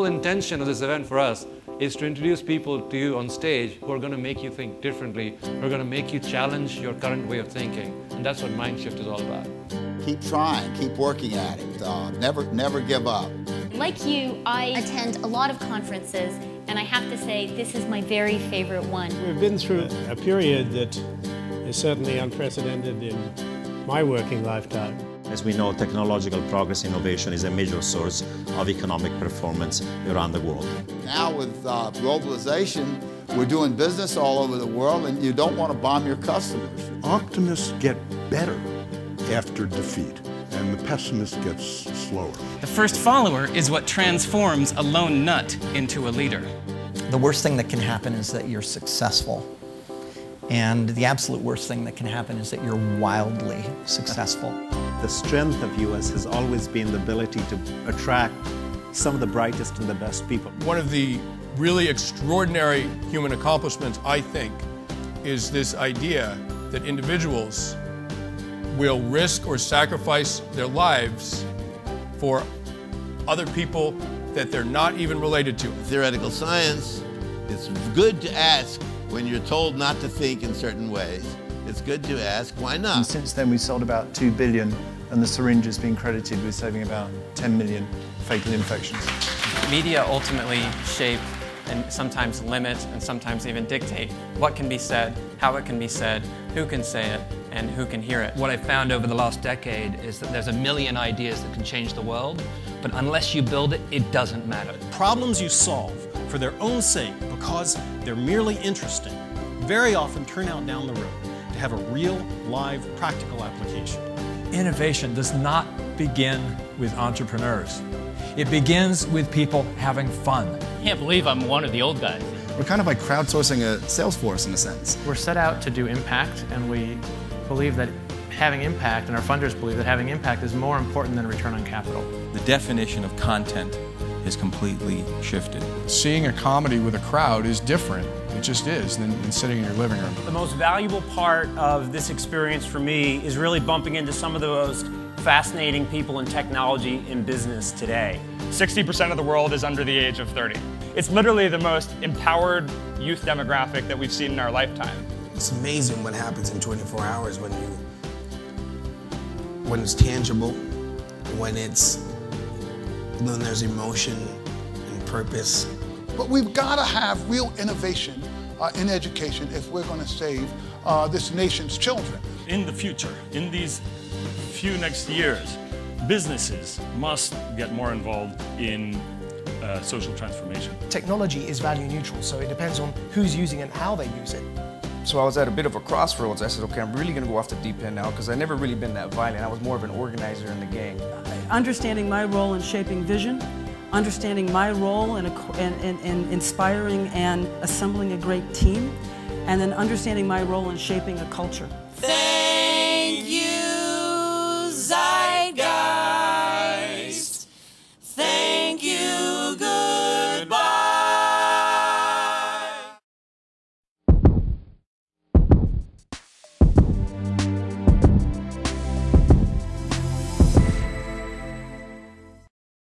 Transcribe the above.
intention of this event for us is to introduce people to you on stage who are going to make you think differently, who are going to make you challenge your current way of thinking. And that's what Mindshift is all about. Keep trying, keep working at it. Never give up. Like you, I attend a lot of conferences, and I have to say this is my very favorite one. We've been through a period that is certainly unprecedented in my working lifetime. As we know, technological progress innovation is a major source of economic performance around the world. Now with globalization, we're doing business all over the world, and you don't want to bomb your customers. Optimists get better after defeat, and the pessimist gets slower. The first follower is what transforms a lone nut into a leader. The worst thing that can happen is that you're successful. And the absolute worst thing that can happen is that you're wildly successful. The strength of US has always been the ability to attract some of the brightest and the best people. One of the really extraordinary human accomplishments, I think, is this idea that individuals will risk or sacrifice their lives for other people that they're not even related to. Theoretical science, it's good to ask when you're told not to think in certain ways. It's good to ask, why not? And since then, we sold about 2 billion, and the syringe has been credited with saving about 10 million fatal infections. Media ultimately shape and sometimes limit and sometimes even dictate what can be said, how it can be said, who can say it, and who can hear it. What I've found over the last decade is that there's a million ideas that can change the world, but unless you build it, it doesn't matter. Problems you solve for their own sake because they're merely interesting very often turn out down the road to have a real, live, practical application. Innovation does not begin with entrepreneurs. It begins with people having fun. I can't believe I'm one of the old guys. We're kind of like crowdsourcing a sales force in a sense. We're set out to do impact, and we believe that having impact, and our funders believe that having impact is more important than return on capital. The definition of content has completely shifted. Seeing a comedy with a crowd is different. It just is than sitting in your living room. The most valuable part of this experience for me is really bumping into some of the most fascinating people in technology in business today. 60% of the world is under the age of 30. It's literally the most empowered youth demographic that we've seen in our lifetime. It's amazing what happens in 24 hours when it's tangible, when there's emotion and purpose. But we've got to have real innovation in education if we're going to save this nation's children. In the future, in these few next years, businesses must get more involved in social transformation. Technology is value neutral, so it depends on who's using it and how they use it. So I was at a bit of a crossroads. I said, okay, I'm really going to go off the deep end now because I've never really been that violent. I was more of an organizer in the gang. Understanding my role in shaping vision, understanding my role in inspiring and assembling a great team, and then understanding my role in shaping a culture.